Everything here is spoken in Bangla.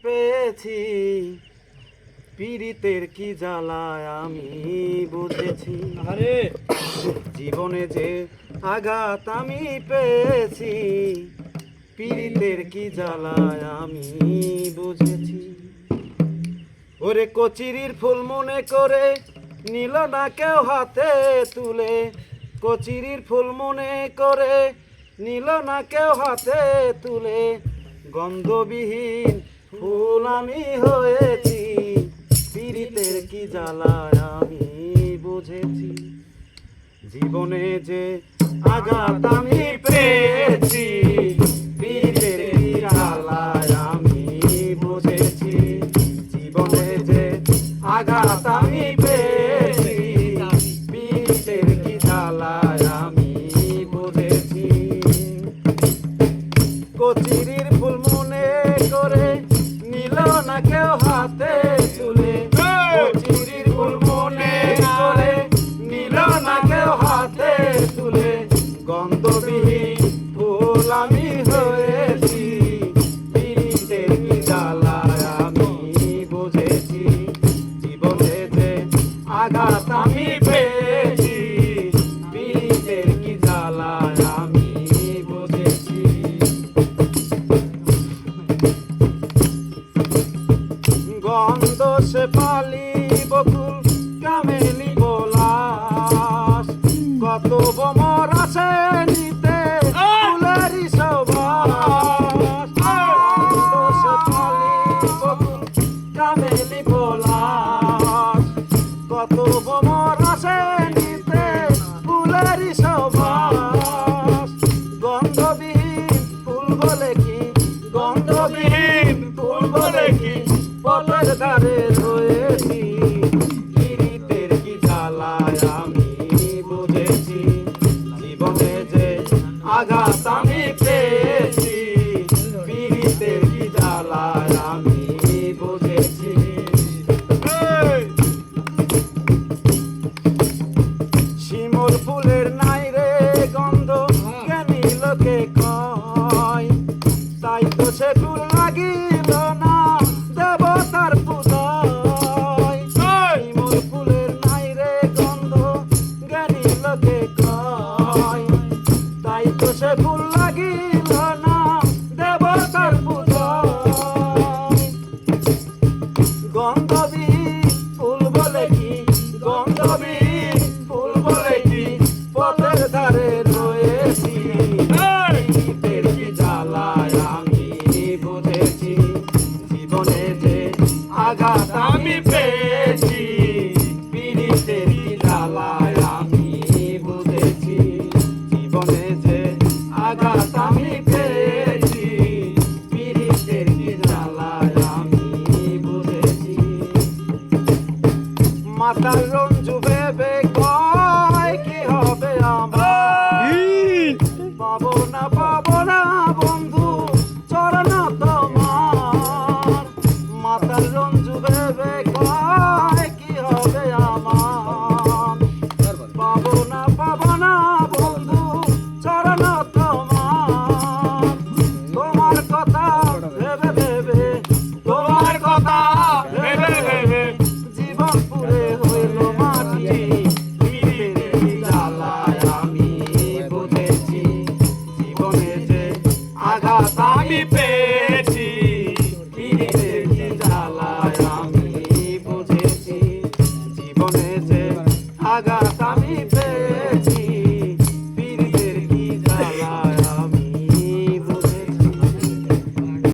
পেয়েছি, পীড়িতের কি জ্বালায় আমি বুঝেছি। আরে জীবনে যে আঘাত আমি পেয়েছি, পীড়িতের কি জ্বালায় আমি বুঝেছি। ওরে কচিরির ফুল মনে করে নিল না কেউ হাতে তুলে, কচিরির ফুল মনে করে নিল না কেউ হাতে তুলে, গন্ধবিহীন ফুল আমি হয়েছি, পীড়িতের কি জ্বালায় আমি বুঝেছি। জীবনে যে আঘাত আমি পেয়েছি, পীড়িতের কি জ্বালায় আমি বুঝেছি। জীবনে যে আঘাত আমি পেয়েছি, পীড়িতের কি জ্বালায় আমি বুঝেছি। কচিরির ফুল মনে করে নিল না কেউ হাতে তুলে, কচিরির ফুল মনে করে নিল না কেউ হাতে তুলে, গন্ধবিহীন ফুল আমি হয়েছি, পীড়িতের কি জ্বালায় আমি বুঝেছি। জীবনে যে আঘাত আমি পেয়েছি, পীড়িতের কি জ্বালায় আমি বুঝেছি। গন্ধ সে পালি বকুল কামেলি পলাশ, কত ভ্রমর আছে নিতে ফুলেরই সবাস। গন্ধ সে পালি বকুল কামেলি পলাশ, কত ভ্রমর আছে নিতে ফুলেরই সবাস। গন্ধবিহীন ফুল বলে কি, গন্ধবিহীন ফুল বলে কি, পথের ধারে রয়েছি, পীড়িতের কি জ্বালায় আমি বুঝেছি। জীবনে যে আঘাত আমি পেয়েছি, পীড়িতের কি জ্বালায় আমি বুঝেছি। শিমুল ফুলের নাই রে গন্ধ, জ্ঞানী লোকে কয়, তাই তো সে ফুল লাগিল না দেবতার পূজায়। শিমুল ফুলের নাই রে গন্ধ, জ্ঞানী লোকে কয়, তাই তো সে ফুল লাগিল না দেবতার পূজায়। গন্ধবিহীন ফুল বলে কি, গন্ধবিহীন ফুল বলে কি, পথের ধারে রয়েছি, পীড়িতের কি জ্বালায় আমি বুঝেছি। জীবনে যে আঘাত আমি পেয়েছি, পীড়িতের কি জ্বালায় আমি বুঝেছি। জীবনে যে আঘাত আমি পেয়েছি, পীড়িতের কি জ্বালায় আমি বুঝেছি। মাতার রঞ্জু ভেবে কয় কি হবে আমার, পাবো না বন্ধু চরণ তোমার। মাতার রঞ্জু ভেবে কয় কি হবে আমার, পাবো না বন্ধু চরণ তোমার। তোমার কথা ভেবে ভেবে, তোমার কথা ভেবে ভেবে, জীবন পুরে হইল মাটি, পীড়িতের কি জ্বালায় আমি বুঝেছি। জীবনে যে আঘাত আমি পেয়েছি, পীড়িতের কি জ্বালায় আমি বুঝেছি। জীবনে যে আঘাত আমি পেয়েছি,